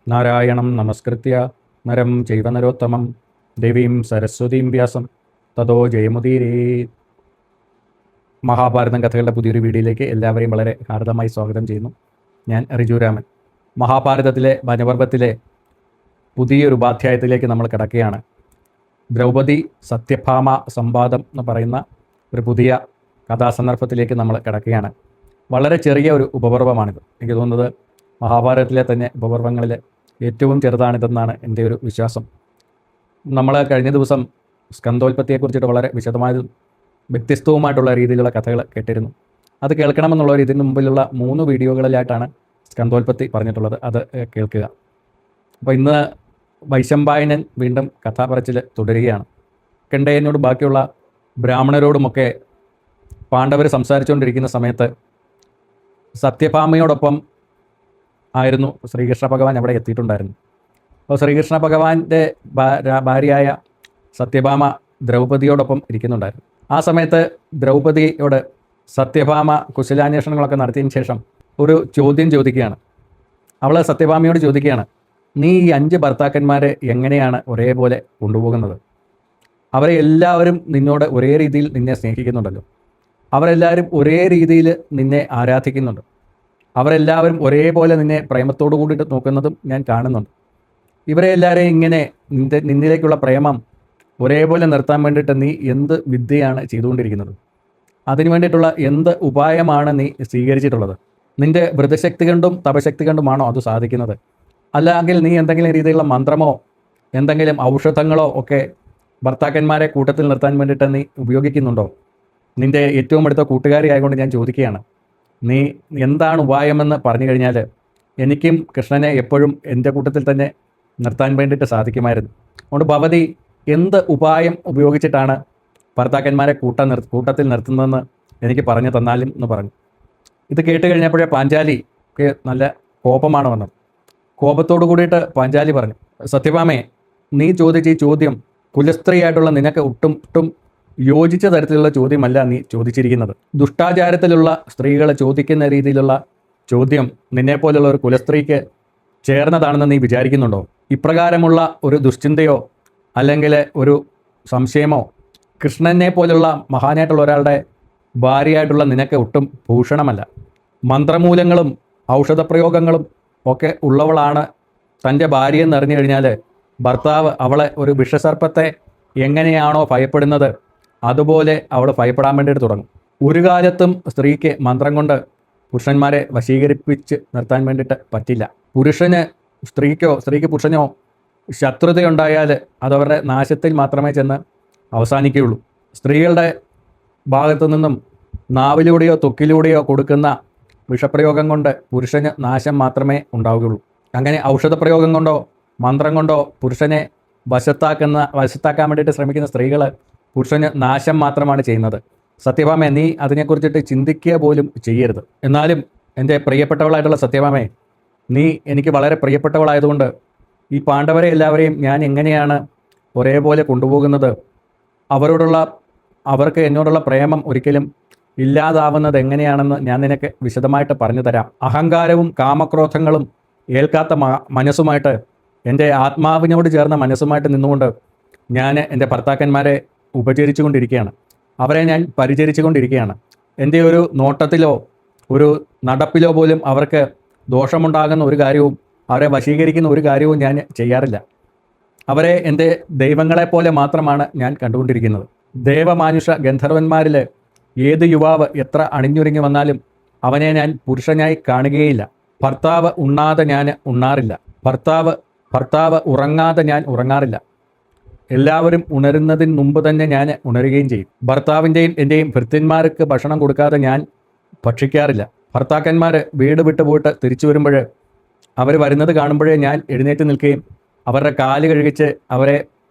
നാരായണം നമസ്കൃത്യ നരം ചൈവ നരോത്തമം ദേവീം സരസ്വതീം വ്യാസം തതോ ജയമുദീരേ. മഹാഭാരതം കഥകളുടെ പുതിയൊരു വീഡിയോയിലേക്ക് എല്ലാവരെയും വളരെ ഹാർദമായി സ്വാഗതം ചെയ്യുന്നു. ഞാൻ റിജുരാമൻ. മഹാഭാരതത്തിലെ വനപർവ്വത്തിലെ പുതിയൊരു ഉപാധ്യായത്തിലേക്ക് നമ്മൾ കിടക്കുകയാണ്. ദ്രൗപദി സത്യഭാമ സംവാദം എന്ന് പറയുന്ന ഒരു പുതിയ കഥാസന്ദർഭത്തിലേക്ക് നമ്മൾ കിടക്കുകയാണ്. വളരെ ചെറിയ ഒരു ഉപപർവ്വമാണിത്. എനിക്ക് തോന്നുന്നത് മഹാഭാരതത്തിലെ തന്നെ ഉപപർവ്വങ്ങളിൽ ഏറ്റവും ചെറുതാണിതെന്നാണ് എൻ്റെ ഒരു വിശ്വാസം. നമ്മൾ കഴിഞ്ഞ ദിവസം സ്കന്ധോൽപത്തിയെക്കുറിച്ചിട്ട് വളരെ വിശദമായതും വ്യത്യസ്തവുമായിട്ടുള്ള രീതിയിലുള്ള കഥകൾ കേട്ടിരുന്നു. അത് കേൾക്കണമെന്നുള്ള ഇതിന് മുമ്പിലുള്ള 3 വീഡിയോകളിലായിട്ടാണ് സ്കന്ധോൽപത്തി പറഞ്ഞിട്ടുള്ളത്. അത് കേൾക്കുക. അപ്പോൾ ഇന്ന് വൈശമ്പായനൻ വീണ്ടും കഥാ പറച്ചിൽ തുടരുകയാണ്. കണ്ടയനോടും ബാക്കിയുള്ള ബ്രാഹ്മണരോടുമൊക്കെ പാണ്ഡവർ സംസാരിച്ചുകൊണ്ടിരിക്കുന്ന സമയത്ത് സത്യഭാമയോടൊപ്പം ആയിരുന്നു ശ്രീകൃഷ്ണ ഭഗവാൻ അവിടെ എത്തിയിട്ടുണ്ടായിരുന്നു. അപ്പോൾ ശ്രീകൃഷ്ണ ഭഗവാന്റെ ഭാര്യയായ സത്യഭാമ ദ്രൗപദിയോടൊപ്പം ഇരിക്കുന്നുണ്ടായിരുന്നു. ആ സമയത്ത് ദ്രൗപദിയോട് സത്യഭാമ കുശലാന്വേഷണങ്ങളൊക്കെ നടത്തിയതിന് ശേഷം ഒരു ചോദ്യം ചോദിക്കുകയാണ്. അവൾ സത്യഭാമയോട് ചോദിക്കുകയാണ്, നീ ഈ 5 ഭർത്താക്കന്മാരെ എങ്ങനെയാണ് ഒരേപോലെ കൊണ്ടുപോകുന്നത്? അവരെ എല്ലാവരും നിന്നോട് ഒരേ രീതിയിൽ നിന്നെ സ്നേഹിക്കുന്നുണ്ടല്ലോ. അവരെല്ലാവരും ഒരേ രീതിയിൽ നിന്നെ ആരാധിക്കുന്നുണ്ട്. അവരെല്ലാവരും ഒരേപോലെ നിന്നെ പ്രേമത്തോടു കൂടിയിട്ട് നോക്കുന്നതും ഞാൻ കാണുന്നുണ്ട്. ഇവരെ എല്ലാവരെയും ഇങ്ങനെ നിന്നിലേക്കുള്ള പ്രേമം ഒരേപോലെ നിർത്താൻ വേണ്ടിയിട്ട് നീ എന്ത് വിദ്യയാണ് ചെയ്തുകൊണ്ടിരിക്കുന്നത്? അതിനു വേണ്ടിയിട്ടുള്ള എന്ത് ഉപായമാണ് നീ സ്വീകരിച്ചിട്ടുള്ളത്? നിൻ്റെ വ്രതശക്തി കൊണ്ടും തപശക്തി കൊണ്ടുമാണോ അത് സാധിക്കുന്നത്? അല്ലെങ്കിൽ നീ എന്തെങ്കിലും രീതിയിലുള്ള മന്ത്രമോ എന്തെങ്കിലും ഔഷധങ്ങളോ ഒക്കെ ഭർത്താക്കന്മാരെ കൂട്ടത്തിൽ നിർത്താൻ വേണ്ടിയിട്ട് നീ ഉപയോഗിക്കുന്നുണ്ടോ? നിൻ്റെ ഏറ്റവും അടുത്ത കൂട്ടുകാരി ആയതുകൊണ്ട് ഞാൻ ചോദിക്കുകയാണ്, നീ എന്താണ് ഉപായമെന്ന് പറഞ്ഞു കഴിഞ്ഞാൽ എനിക്കും കൃഷ്ണനെ എപ്പോഴും എൻ്റെ കൂട്ടത്തിൽ തന്നെ നിർത്താൻ വേണ്ടിയിട്ട് സാധിക്കുമായിരുന്നു. അതുകൊണ്ട് ഭവതി എന്ത് ഉപായം ഉപയോഗിച്ചിട്ടാണ് ഭർത്താക്കന്മാരെ കൂട്ടത്തിൽ നിർത്തുന്നതെന്ന് എനിക്ക് പറഞ്ഞു തന്നാലും എന്ന് പറഞ്ഞു. ഇത് കേട്ട് കഴിഞ്ഞപ്പോഴേ പാഞ്ചാലിക്ക് നല്ല കോപമാണ് വന്നത്. കോപത്തോടു കൂടിയിട്ട് പാഞ്ചാലി പറഞ്ഞു, സത്യഭാമേ, നീ ചോദിച്ച ഈ ചോദ്യം കുലസ്ത്രീയായിട്ടുള്ള നിനക്ക് ഒട്ടും യോജിച്ച തരത്തിലുള്ള ചോദ്യമല്ല നീ ചോദിച്ചിരിക്കുന്നത്. ദുഷ്ടാചാരത്തിലുള്ള സ്ത്രീകൾ ചോദിക്കുന്ന രീതിയിലുള്ള ചോദ്യം നിന്നെപ്പോലുള്ള ഒരു കുലസ്ത്രീക്ക് ചേർന്നതാണെന്ന് നീ വിചാരിക്കുന്നുണ്ടോ? ഇപ്രകാരമുള്ള ഒരു ദുശ്ചിന്തയോ അല്ലെങ്കിൽ ഒരു സംശയമോ കൃഷ്ണനെ പോലുള്ള മഹാനായിട്ടുള്ള ഒരാളുടെ ഭാര്യയായിട്ടുള്ള നിനക്ക് ഒട്ടും ഭൂഷണമല്ല. മന്ത്രമൂലങ്ങളും ഔഷധപ്രയോഗങ്ങളും ഒക്കെ ഉള്ളവളാണ് തൻ്റെ ഭാര്യയെന്ന് അറിഞ്ഞു കഴിഞ്ഞാൽ ഭർത്താവ് അവളെ ഒരു വിഷസർപ്പത്തെ എങ്ങനെയാണോ ഭയപ്പെടുന്നത് അതുപോലെ അവൾ ഭയപ്പെടാൻ വേണ്ടിയിട്ട് തുടങ്ങും. ഒരു കാലത്തും സ്ത്രീക്ക് മന്ത്രം കൊണ്ട് പുരുഷന്മാരെ വശീകരിപ്പിച്ച് നിർത്താൻ വേണ്ടിയിട്ട് പറ്റില്ല. പുരുഷന് സ്ത്രീക്ക് പുരുഷനോ ശത്രുതയുണ്ടായാൽ അതവരുടെ നാശത്തിൽ മാത്രമേ ചെന്ന് അവസാനിക്കുകയുള്ളൂ. സ്ത്രീകളുടെ ഭാഗത്തു നിന്നും നാവിലൂടെയോ തൊക്കിലൂടെയോ കൊടുക്കുന്ന വിഷപ്രയോഗം കൊണ്ട് പുരുഷന് നാശം മാത്രമേ അങ്ങനെ ഔഷധപ്രയോഗം കൊണ്ടോ മന്ത്രം കൊണ്ടോ പുരുഷനെ വശത്താക്കാൻ വേണ്ടിയിട്ട് ശ്രമിക്കുന്ന സ്ത്രീകൾ പുരുഷന് നാശം മാത്രമാണ് ചെയ്യുന്നത്. സത്യഭാമേ, നീ അതിനെക്കുറിച്ചിട്ട് ചിന്തിക്കുക പോലും ചെയ്യരുത്. എന്നാലും എൻ്റെ പ്രിയപ്പെട്ടവളായിട്ടുള്ള സത്യഭാമേ, നീ എനിക്ക് വളരെ പ്രിയപ്പെട്ടവളായതുകൊണ്ട് ഈ പാണ്ഡവരെ എല്ലാവരെയും ഞാൻ എങ്ങനെയാണ് ഒരേപോലെ കൊണ്ടുപോകുന്നത്? അവർക്ക് എന്നോടുള്ള പ്രേമം ഒരിക്കലും ഇല്ലാതാവുന്നത് എങ്ങനെയാണെന്ന് ഞാൻ നിനക്ക് വിശദമായിട്ട് പറഞ്ഞു തരാം. അഹങ്കാരവും കാമക്രോധങ്ങളും ഏൽക്കാത്ത മനസ്സുമായിട്ട്, എൻ്റെ ആത്മാവിനോട് ചേർന്ന മനസ്സുമായിട്ട് നിന്നുകൊണ്ട് ഞാൻ എൻ്റെ ഭർത്താക്കന്മാരെ ഉപചരിച്ചു കൊണ്ടിരിക്കുകയാണ്. അവരെ ഞാൻ പരിചരിച്ചു കൊണ്ടിരിക്കുകയാണ്. എൻ്റെ ഒരു നോട്ടത്തിലോ ഒരു നടപ്പിലോ പോലും അവർക്ക് ദോഷമുണ്ടാകുന്ന ഒരു കാര്യവും അവരെ വശീകരിക്കുന്ന ഒരു കാര്യവും ഞാൻ ചെയ്യാറില്ല. അവരെ എൻ്റെ ദൈവങ്ങളെപ്പോലെ മാത്രമാണ് ഞാൻ കണ്ടുകൊണ്ടിരിക്കുന്നത്. ദേവമാനുഷ ഗന്ധർവന്മാരിൽ ഏത് യുവാവ് എത്ര അണിഞ്ഞൊരുങ്ങി വന്നാലും അവനെ ഞാൻ പുരുഷനായി കാണുകയില്ല. ഭർത്താവ് ഉണ്ണാതെ ഞാൻ ഉണ്ണാറില്ല. ഭർത്താവ് ഉറങ്ങാതെ ഞാൻ ഉറങ്ങാറില്ല. എല്ലാവരും ഉണരുന്നതിന് മുമ്പ് തന്നെ ഞാൻ ഉണരുകയും ചെയ്യും. ഭർത്താവിൻ്റെയും എൻ്റെയും ഭൃത്യന്മാർക്ക് ഭക്ഷണം കൊടുക്കാതെ ഞാൻ ഭക്ഷിക്കാറില്ല. ഭർത്താക്കന്മാർ വീട് വിട്ടു പോയിട്ട് തിരിച്ചു വരുമ്പോൾ അവർ വരുന്നത് കാണുമ്പോഴേ ഞാൻ എഴുന്നേറ്റ് നിൽക്കുകയും അവരുടെ കാല് കഴുകിച്ച് അവരെ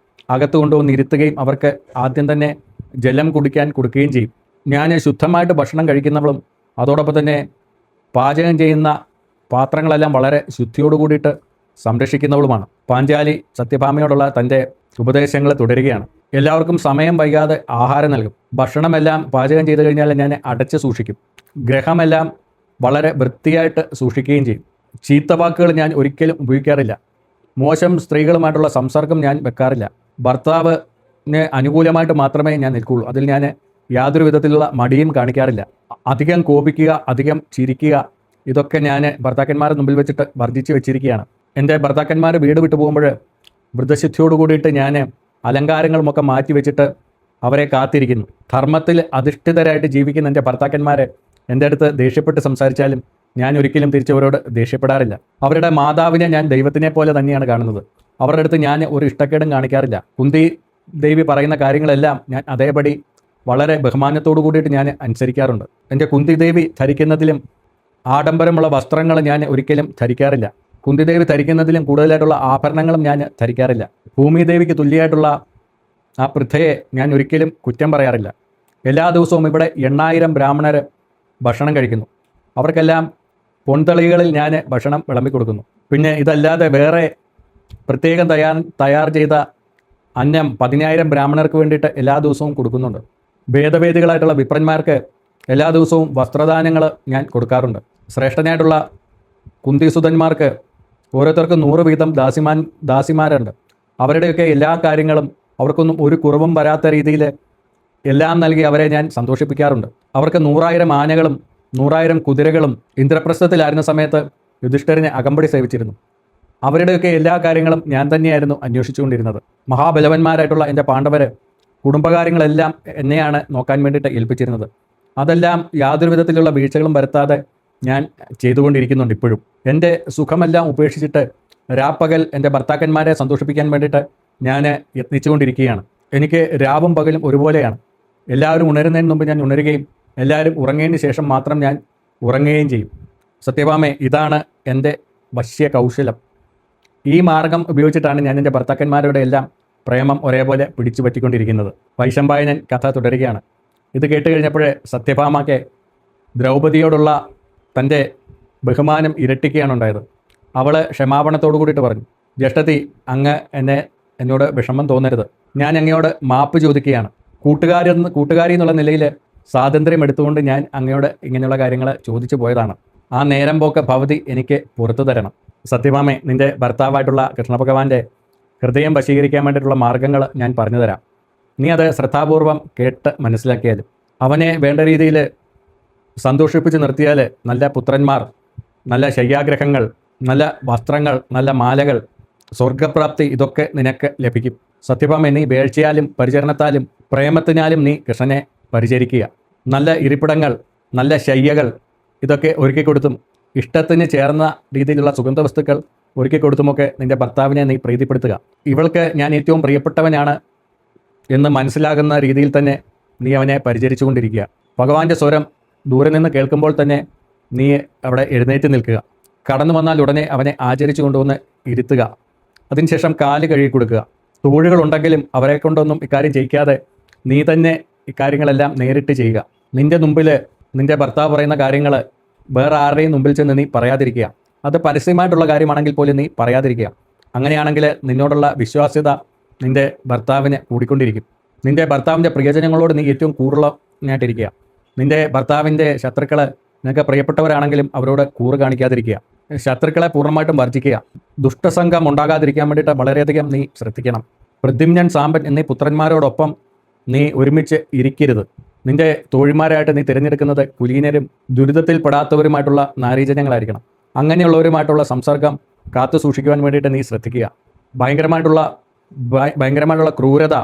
അകത്ത് കൊണ്ടുവന്ന് ഇരുത്തുകയും അവർക്ക് ആദ്യം തന്നെ ജലം കുടിക്കാൻ കൊടുക്കുകയും ചെയ്യും. ഞാൻ ശുദ്ധമായിട്ട് ഭക്ഷണം കഴിക്കുന്നവളും അതോടൊപ്പം തന്നെ പാചകം ചെയ്യുന്ന പാത്രങ്ങളെല്ലാം വളരെ ശുദ്ധിയോട് കൂടിയിട്ട് സംരക്ഷിക്കുന്നവളുമാണ്. പാഞ്ചാലി സത്യഭാമയോടുള്ള തൻ്റെ ഉപദേശങ്ങൾ തുടരുകയാണ്. എല്ലാവർക്കും സമയം വൈകാതെ ആഹാരം നൽകും. ഭക്ഷണമെല്ലാം പാചകം ചെയ്തു കഴിഞ്ഞാൽ ഞാൻ അടച്ച് സൂക്ഷിക്കും. ഗ്രഹമെല്ലാം വളരെ വൃത്തിയായിട്ട് സൂക്ഷിക്കുകയും ചെയ്യും. ചീത്തവാക്കുകൾ ഞാൻ ഒരിക്കലും ഉപയോഗിക്കാറില്ല. മോശം സ്ത്രീകളുമായിട്ടുള്ള സംസർഗം ഞാൻ വെക്കാറില്ല. ഭർത്താവിന് അനുകൂലമായിട്ട് മാത്രമേ ഞാൻ നിൽക്കുകയുള്ളൂ. അതിൽ ഞാൻ യാതൊരു വിധത്തിലുള്ള മടിയും കാണിക്കാറില്ല. അധികം കോപിക്കുക, അധികം ചിരിക്കുക, ഇതൊക്കെ ഞാൻ ഭർത്താക്കന്മാരുടെ മുമ്പിൽ വെച്ചിട്ട് വർജിച്ച് വെച്ചിരിക്കുകയാണ്. എൻ്റെ ഭർത്താക്കന്മാർ വീട് വിട്ടു പോകുമ്പോൾ വൃദ്ധശുദ്ധിയോട് കൂടിയിട്ട് ഞാൻ അലങ്കാരങ്ങളുമൊക്കെ മാറ്റി വെച്ചിട്ട് അവരെ കാത്തിരിക്കുന്നു. ധർമ്മത്തിൽ അധിഷ്ഠിതരായിട്ട് ജീവിക്കുന്ന എൻ്റെ ഭർത്താക്കന്മാർ എൻ്റെ അടുത്ത് ദേഷ്യപ്പെട്ട് സംസാരിച്ചാലും ഞാൻ ഒരിക്കലും തിരിച്ചവരോട് ദേഷ്യപ്പെടാറില്ല. അവരുടെ മാതാവിനെ ഞാൻ ദൈവത്തിനെ പോലെ തന്നെയാണ് കാണുന്നത്. അവരുടെ അടുത്ത് ഞാൻ ഒരു ഇഷ്ടക്കേടും കാണിക്കാറില്ല. കുന്തി ദേവി പറയുന്ന കാര്യങ്ങളെല്ലാം ഞാൻ അതേപടി വളരെ ബഹുമാനത്തോടു കൂടിയിട്ട് ഞാൻ അനുസരിക്കാറുണ്ട്. എൻ്റെ കുന്തി ദേവി ധരിക്കുന്നതിലും ആഡംബരമുള്ള വസ്ത്രങ്ങൾ ഞാൻ ഒരിക്കലും ധരിക്കാറില്ല. കുന്തി ദേവി ധരിക്കുന്നതിലും കൂടുതലായിട്ടുള്ള ആഭരണങ്ങളും ഞാൻ ധരിക്കാറില്ല. ഭൂമിദേവിക്ക് തുല്യമായിട്ടുള്ള ആ പൃഥയെ ഞാൻ ഒരിക്കലും കുറ്റം പറയാറില്ല. എല്ലാ ദിവസവും ഇവിടെ 8000 ബ്രാഹ്മണർ ഭക്ഷണം കഴിക്കുന്നു. അവർക്കെല്ലാം പൊൻതളികളിൽ ഞാൻ ഭക്ഷണം വിളമ്പിക്കൊടുക്കുന്നു. പിന്നെ ഇതല്ലാതെ വേറെ പ്രത്യേകം തയ്യാർ ചെയ്ത അന്നം 10000 ബ്രാഹ്മണർക്ക് വേണ്ടിയിട്ട് എല്ലാ ദിവസവും കൊടുക്കുന്നുണ്ട്. ഭേദവേദികളായിട്ടുള്ള വിപ്രന്മാർക്ക് എല്ലാ ദിവസവും വസ്ത്രദാനങ്ങൾ ഞാൻ കൊടുക്കാറുണ്ട്. ശ്രേഷ്ഠനായിട്ടുള്ള കുന്തിസുതന്മാർക്ക് ഓരോരുത്തർക്കും 100 വീതം ദാസിമാരുണ്ട്. അവരുടെയൊക്കെ എല്ലാ കാര്യങ്ങളും അവർക്കൊന്നും ഒരു കുറവും വരാത്ത രീതിയിൽ എല്ലാം നൽകി അവരെ ഞാൻ സന്തോഷിപ്പിക്കാറുണ്ട്. അവർക്ക് 100,000 ആനകളും 100,000 കുതിരകളും ഇന്ദ്രപ്രസ്ഥത്തിലായിരുന്ന സമയത്ത് യുധിഷ്ഠിരനെ അകമ്പടി സേവിച്ചിരുന്നു. അവരുടെയൊക്കെ എല്ലാ കാര്യങ്ങളും ഞാൻ തന്നെയായിരുന്നു അന്വേഷിച്ചുകൊണ്ടിരുന്നത്. മഹാബലവന്മാരായിട്ടുള്ള എൻ്റെ പാണ്ഡവർ കുടുംബകാര്യങ്ങളെല്ലാം എന്നെയാണ് നോക്കാൻ വേണ്ടിയിട്ട് ഏൽപ്പിച്ചിരുന്നത്. അതെല്ലാം യാതൊരു വിധത്തിലുള്ള വീഴ്ചകളും വരുത്താതെ ഞാൻ ചെയ്തുകൊണ്ടിരിക്കുന്നുണ്ട്. ഇപ്പോഴും എൻ്റെ സുഖമെല്ലാം ഉപേക്ഷിച്ചിട്ട് രാപ്പകൽ എൻ്റെ ഭർത്താക്കന്മാരെ സന്തോഷിപ്പിക്കാൻ വേണ്ടിയിട്ട് ഞാൻ യത്നിച്ചുകൊണ്ടിരിക്കുകയാണ്. എനിക്ക് രാവും പകലും ഒരുപോലെയാണ്. എല്ലാവരും ഉണരുന്നതിന് മുമ്പ് ഞാൻ ഉണരുകയും എല്ലാവരും ഉറങ്ങിയതിന് ശേഷം മാത്രം ഞാൻ ഉറങ്ങുകയും ചെയ്യും. സത്യഭാമേ, ഇതാണ് എൻ്റെ വശ്യ കൗശലം. ഈ മാർഗം ഉപയോഗിച്ചിട്ടാണ് ഞാൻ എൻ്റെ ഭർത്താക്കന്മാരുടെ എല്ലാം പ്രേമം ഒരേപോലെ പിടിച്ചു പറ്റിക്കൊണ്ടിരിക്കുന്നത്. വൈശമ്പായനൻ കഥ തുടരുകയാണ്. ഇത് കേട്ട് കഴിഞ്ഞപ്പോഴേ സത്യഭാമയ്ക്ക് ദ്രൗപദിയോടുള്ള തൻ്റെ ബഹുമാനം ഇരട്ടിക്കുകയാണ് ഉണ്ടായത്. അവൾ ക്ഷമാപണത്തോടു കൂടിയിട്ട് പറഞ്ഞു, ജ്യേഷ്ഠത്തി, അങ്ങ് എന്നോട് വിഷമം തോന്നരുത്. ഞാൻ അങ്ങയോട് മാപ്പ് ചോദിക്കുകയാണ്. കൂട്ടുകാരി എന്നുള്ള നിലയിൽ സ്വാതന്ത്ര്യം എടുത്തുകൊണ്ട് ഞാൻ അങ്ങയോട് ഇങ്ങനെയുള്ള കാര്യങ്ങൾ ചോദിച്ചു പോയതാണ്. ആ നേരം പോക്ക് ഭവതി എനിക്ക് പുറത്തു തരണം. സത്യഭാമേ, നിൻ്റെ ഭർത്താവായിട്ടുള്ള കൃഷ്ണഭഗവാന്റെ ഹൃദയം വശീകരിക്കാൻ വേണ്ടിയിട്ടുള്ള മാർഗങ്ങൾ ഞാൻ പറഞ്ഞു തരാം. നീ അത് ശ്രദ്ധാപൂർവം കേട്ട് മനസ്സിലാക്കിയാലും അവനെ വേണ്ട രീതിയിൽ സന്തോഷിപ്പിച്ച് നിർത്തിയാൽ നല്ല പുത്രന്മാർ, നല്ല ശയ്യാഗ്രഹങ്ങൾ, നല്ല വസ്ത്രങ്ങൾ, നല്ല മാലകൾ, സ്വർഗപ്രാപ്തി, ഇതൊക്കെ നിനക്ക് ലഭിക്കും. സത്യഭാമ, നീ വേഴ്ചയാലും പരിചരണത്താലും പ്രേമത്തിനാലും നീ കൃഷ്ണനെ പരിചരിക്കുക. നല്ല ഇരിപ്പിടങ്ങൾ, നല്ല ശയ്യകൾ, ഇതൊക്കെ ഒരുക്കിക്കൊടുത്തും ഇഷ്ടത്തിന് ചേർന്ന രീതിയിലുള്ള സുഗന്ധവസ്തുക്കൾ ഒരുക്കിക്കൊടുത്തുമൊക്കെ നിൻ്റെ ഭർത്താവിനെ നീ പ്രീതിപ്പെടുത്തുക. ഇവൾക്ക് ഞാൻ ഏറ്റവും പ്രിയപ്പെട്ടവനാണ് എന്ന് മനസ്സിലാകുന്ന രീതിയിൽ തന്നെ നീ അവനെ പരിചരിച്ചു കൊണ്ടിരിക്കുക. ഭഗവാന്റെ സ്വരം ദൂരെ നിന്ന് കേൾക്കുമ്പോൾ തന്നെ നീ അവിടെ എഴുന്നേറ്റ് നിൽക്കുക. കടന്നു വന്നാൽ ഉടനെ അവനെ ആചരിച്ചു കൊണ്ടുവന്ന് ഇരുത്തുക. അതിനുശേഷം കാല് കഴുകി കൊടുക്കുക. തോഴുകളുണ്ടെങ്കിലും അവരെ കൊണ്ടൊന്നും ഇക്കാര്യം ചെയ്യിക്കാതെ നീ തന്നെ ഇക്കാര്യങ്ങളെല്ലാം നേരിട്ട് ചെയ്യുക. നിൻ്റെ മുമ്പിൽ നിൻ്റെ ഭർത്താവ് പറയുന്ന കാര്യങ്ങൾ വേറെ ആരുടെയും മുമ്പിൽ ചെന്ന് നീ പറയാതിരിക്കുക. അത് പരസ്യമായിട്ടുള്ള കാര്യമാണെങ്കിൽ പോലും നീ പറയാതിരിക്കുക. അങ്ങനെയാണെങ്കിൽ നിന്നോടുള്ള വിശ്വാസ്യത നിൻ്റെ ഭർത്താവിന് കൂടിക്കൊണ്ടിരിക്കും. നിൻ്റെ ഭർത്താവിൻ്റെ പ്രിയജനങ്ങളോട് നീ ഏറ്റവും കൂടുതലായിട്ടിരിക്കുക. നിൻ്റെ ഭർത്താവിൻ്റെ ശത്രുക്കൾ നിനക്ക് പ്രിയപ്പെട്ടവരാണെങ്കിലും അവരോട് കൂറ് കാണിക്കാതിരിക്കുക. ശത്രുക്കളെ പൂർണ്ണമായിട്ടും വർജിക്കുക. ദുഷ്ടസംഘം ഉണ്ടാകാതിരിക്കാൻ വേണ്ടിയിട്ട് വളരെയധികം നീ ശ്രദ്ധിക്കണം. പ്രദ്യുമ്നൻ, സാമ്പൻ എന്നീ പുത്രന്മാരോടൊപ്പം നീ ഒരുമിച്ച് ഇരിക്കരുത്. നിൻ്റെ തോഴിമാരായിട്ട് നീ തിരഞ്ഞെടുക്കുന്നത് കുലീനരും ദുരിതത്തിൽപ്പെടാത്തവരുമായിട്ടുള്ള നാരീജനങ്ങളായിരിക്കണം. അങ്ങനെയുള്ളവരുമായിട്ടുള്ള സംസർഗം കാത്തു സൂക്ഷിക്കുവാൻ വേണ്ടിയിട്ട് നീ ശ്രദ്ധിക്കുക. ഭയങ്കരമായിട്ടുള്ള ക്രൂരത,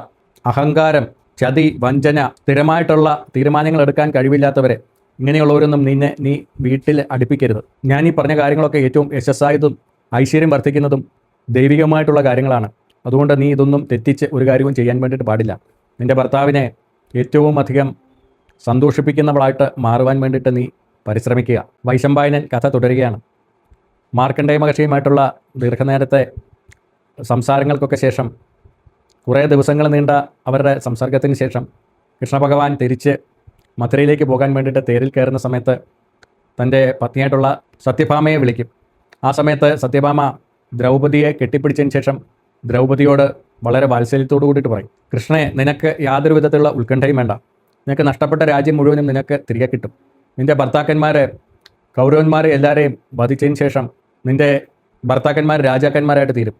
അഹങ്കാരം, ചതി, വഞ്ചന, സ്ഥിരമായിട്ടുള്ള തീരുമാനങ്ങൾ എടുക്കാൻ കഴിവില്ലാത്തവരെ, ഇങ്ങനെയുള്ളവരൊന്നും നീ വീട്ടിൽ അടുപ്പിക്കരുത്. ഞാൻ ഈ പറഞ്ഞ കാര്യങ്ങളൊക്കെ ഏറ്റവും യശസ്സായതും ഐശ്വര്യം വർദ്ധിക്കുന്നതും ദൈവികമായിട്ടുള്ള കാര്യങ്ങളാണ്. അതുകൊണ്ട് നീ ഇതൊന്നും തെറ്റിച്ച് ഒരു കാര്യവും ചെയ്യാൻ വേണ്ടിയിട്ട് പാടില്ല. നിൻ്റെ ഭർത്താവിനെ ഏറ്റവും അധികം സന്തോഷിപ്പിക്കുന്നവളായിട്ട് മാറുവാൻ വേണ്ടിയിട്ട് നീ പരിശ്രമിക്കുക. വൈശമ്പായനൻ കഥ തുടരുകയാണ്. മാർക്കണ്ഡേയ മഹർഷിയുമായിട്ടുള്ള ദീർഘനേരത്തെ സംസാരങ്ങൾക്കൊക്കെ ശേഷം, കുറേ ദിവസങ്ങൾ നീണ്ട അവരുടെ സംസർഗത്തിന് ശേഷം കൃഷ്ണഭഗവാൻ തിരിച്ച് മഥുരയിലേക്ക് പോകാൻ വേണ്ടിയിട്ട് തേരിൽ കയറുന്ന സമയത്ത് തൻ്റെ പത്നിയായിട്ടുള്ള സത്യഭാമയെ വിളിക്കും. ആ സമയത്ത് സത്യഭാമ ദ്രൗപദിയെ കെട്ടിപ്പിടിച്ചതിന് ശേഷം ദ്രൗപദിയോട് വളരെ വാത്സല്യത്തോടു കൂടിയിട്ട് പറയും, കൃഷ്ണനെ, നിനക്ക് യാതൊരു വിധത്തിലുള്ള ഉത്കണ്ഠയും വേണ്ട. നിനക്ക് നഷ്ടപ്പെട്ട രാജ്യം മുഴുവനും നിനക്ക് തിരികെ കിട്ടും. നിൻ്റെ ഭർത്താക്കന്മാരെ, കൗരവന്മാരെ എല്ലാവരെയും വധിച്ചതിന് ശേഷം നിന്റെ ഭർത്താക്കന്മാർ രാജാക്കന്മാരായിട്ട് തീരും.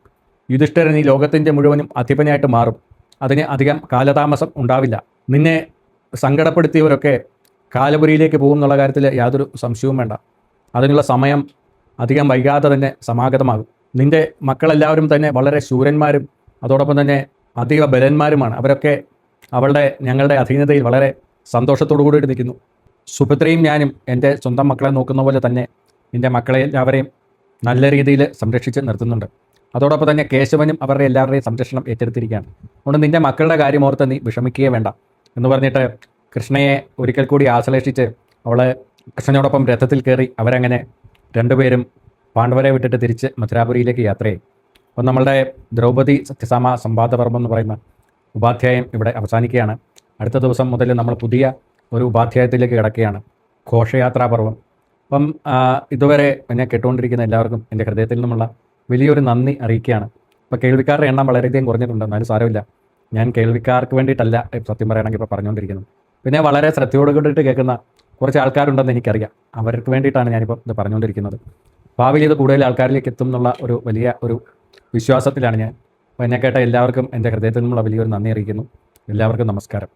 യുധിഷ്ഠിരൻ ഈ ലോകത്തിൻ്റെ മുഴുവനും അധിപനായിട്ട് മാറും. അതിന് അധികം കാലതാമസം ഉണ്ടാവില്ല. നിന്നെ സങ്കടപ്പെടുത്തിയവരൊക്കെ കാലപുരിയിലേക്ക് പോകും എന്നുള്ള കാര്യത്തിൽ യാതൊരു സംശയവും വേണ്ട. അതിനുള്ള സമയം അധികം വൈകാതെ തന്നെ സമാഗതമാകും. നിന്റെ മക്കളെല്ലാവരും തന്നെ വളരെ ശൂരന്മാരും അതോടൊപ്പം തന്നെ അധിക ബലന്മാരുമാണ്. അവരൊക്കെ ഞങ്ങളുടെ അധീനതയിൽ വളരെ സന്തോഷത്തോടു കൂടിയിട്ട് നിൽക്കുന്നു. സുഭദ്രയും ഞാനും എൻ്റെ സ്വന്തം മക്കളെ നോക്കുന്ന പോലെ തന്നെ നിൻ്റെ മക്കളെ എല്ലാവരെയും നല്ല രീതിയിൽ സംരക്ഷിച്ച് നിർത്തുന്നുണ്ട്. അതോടൊപ്പം തന്നെ കേശവനും അവരുടെ എല്ലാവരുടെയും സംരക്ഷണം ഏറ്റെടുത്തിരിക്കുകയാണ്. അതുകൊണ്ട് നിൻ്റെ മക്കളുടെ കാര്യം ഓർത്ത് നീ വിഷമിക്കുകയേ വേണ്ട എന്ന് പറഞ്ഞിട്ട് കൃഷ്ണയെ ഒരിക്കൽ കൂടി ആശ്ലേഷിച്ച് കൃഷ്ണനോടൊപ്പം രഥത്തിൽ കയറി അവരങ്ങനെ രണ്ടുപേരും പാണ്ഡവരെ വിട്ടിട്ട് തിരിച്ച് മഥുരാപുരിയിലേക്ക് യാത്രയായി. അപ്പം നമ്മളുടെ ദ്രൗപദി സത്യഭാമ സംവാദപർവം എന്ന് പറയുന്ന ഉപാധ്യായം ഇവിടെ അവസാനിക്കുകയാണ്. അടുത്ത ദിവസം മുതൽ നമ്മൾ പുതിയ ഒരു ഉപാധ്യായത്തിലേക്ക് കിടക്കുകയാണ്, ഘോഷയാത്രാപർവം. അപ്പം ഇതുവരെ എന്നെ കേട്ടുകൊണ്ടിരിക്കുന്ന എല്ലാവർക്കും എൻ്റെ ഹൃദയത്തിൽ നിന്നുമുള്ള വലിയൊരു നന്ദി അറിയിക്കുകയാണ്. ഇപ്പോൾ കേൾവിക്കാരുടെ എണ്ണം വളരെയധികം കുറഞ്ഞിട്ടുണ്ട്, എന്നാലും സാരമില്ല. ഞാൻ കേൾവിക്കാർക്ക് വേണ്ടിയിട്ടല്ല സത്യം പറയുകയാണെങ്കിൽ ഇപ്പോൾ പറഞ്ഞുകൊണ്ടിരിക്കുന്നത്. പിന്നെ വളരെ ശ്രദ്ധയോട് കൂടിയിട്ട് കേൾക്കുന്ന കുറച്ച് ആൾക്കാരുണ്ടെന്ന് എനിക്കറിയാം. അവർക്ക് വേണ്ടിയിട്ടാണ് ഞാനിപ്പോൾ ഇത് പറഞ്ഞുകൊണ്ടിരിക്കുന്നത്. ഭാവിയിൽ ഇത് കൂടുതൽ ആൾക്കാരിലേക്ക് എത്തും എന്നുള്ള ഒരു വലിയ ഒരു വിശ്വാസത്തിലാണ് ഞാൻ. അപ്പോൾ എന്നെ കേട്ട എല്ലാവർക്കും എൻ്റെ ഹൃദയത്തിൽ നിന്നുള്ള വലിയൊരു നന്ദി അറിയിക്കുന്നു. എല്ലാവർക്കും നമസ്കാരം.